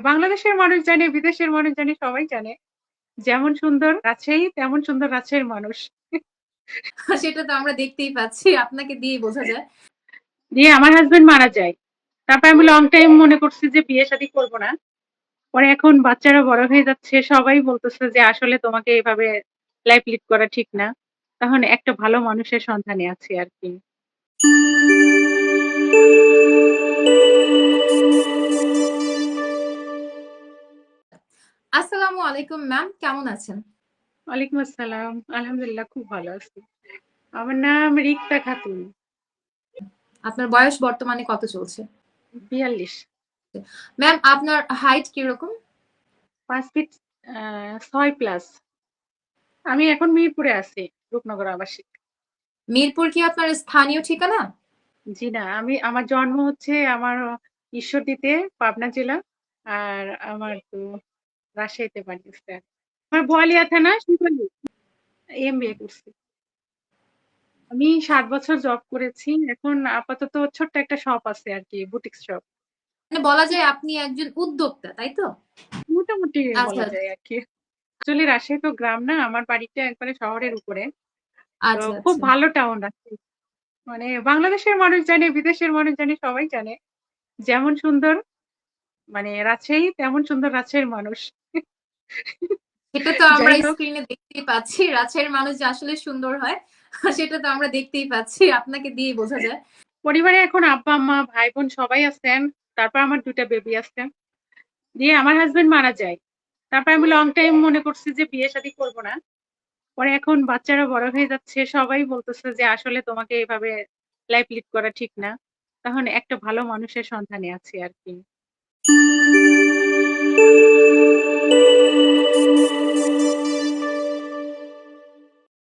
বাংলাদেশের মানুষ জানে, বিদেশের মানুষ জানে, সবাই জানে। যেমন সুন্দর রাজশাহী, তেমন সুন্দর রাজশাহীর মানুষ। সেটা তো আমরা দেখতেই পাচ্ছি। আপনাকে দিয়েই বোঝা যায়। দিয়ে আমার হাসব্যান্ড মারা যায়। তারপর আমি লং টাইম মনে করছি যে বিয়ে-শাদী করব না। পরে এখন বাচ্চারা বড় হয়ে যাচ্ছে। সবাই বলতেছে যে আসলে তোমাকে এভাবে লাইফ লিড করা ঠিক না। তখন একটা ভালো মানুষের সন্ধানে আছি আরকি। আসসালামু আলাইকুম ম্যাম, কেমন আছেন? ওয়ালাইকুম আসসালাম। আলহামদুলিল্লাহ খুব ভালো আছি। আমার নাম রিক্তা খাতুন। আপনার বয়স বর্তমানে কত চলছে? ৪২। ম্যাম আপনার হাইট কিরকম? ৫ ফিট ৬ প্লাস। আমি এখন মিরপুরে আছি, রূপনগর আবাসিক। মিরপুর কি আপনার স্থানীয় ঠিকানা? জি না, আমার জন্ম হচ্ছে আমার ঈশ্বরদীতে, পাবনা জেলা। আর আমার তো রাজশাহীতে বাড়ি হচ্ছে। আমার বোয়ালিয়া থানা, শিবগঞ্জ। এমবিএ করছি। আমি ৭ বছর জব করেছি। এখন আপাতত ছোট্ট একটা শপ আছে আরকি, বুটিক শপ। মানে বলা যায় আপনি একজন উদ্যোক্তা, তাই তো? মোটামুটি আচ্ছা, বলা যায় আরকি। অ্যাকচুয়ালি রাজশাহী তো গ্রাম না, আমার বাড়িটা একবারে শহরের উপরে। তো আচ্ছা, খুব আচ্ছা। ভালো টাউন রাজশাহী। মানে বাংলাদেশের মানুষ জানে, বিদেশের মানুষ জানে, সবাই জানে। যেমন সুন্দর মানে রাজশাহী, তেমন সুন্দর রাজশাহীর মানুষ। সেটা তো আমরা যাই হোক, স্ক্রিনে দেখতেই পাচ্ছি। রাজশাহীর মানুষ যে আসলে সুন্দর হয়, সেটা তো আমরা দেখতেই পাচ্ছি। আপনাকে দিয়েই বোঝা যায়। পরিবারে এখন আব্বা-আম্মা, ভাই-বোন সবাই আছেন। তারপর আমার ২ টা বেবি আছে। দিয়ে আমার হাসব্যান্ড মারা যায়। তারপর আমি লং টাইম মনে করছি যে বিয়ে-শাদী করব না। পরে এখন বাচ্চারা বড় হয়ে যাচ্ছে। সবাই বলতেছে যে আসলে তোমাকে এভাবে লাইফ লিড করা ঠিক না। তখন একটা ভালো মানুষের সন্ধানে আছি আরকি।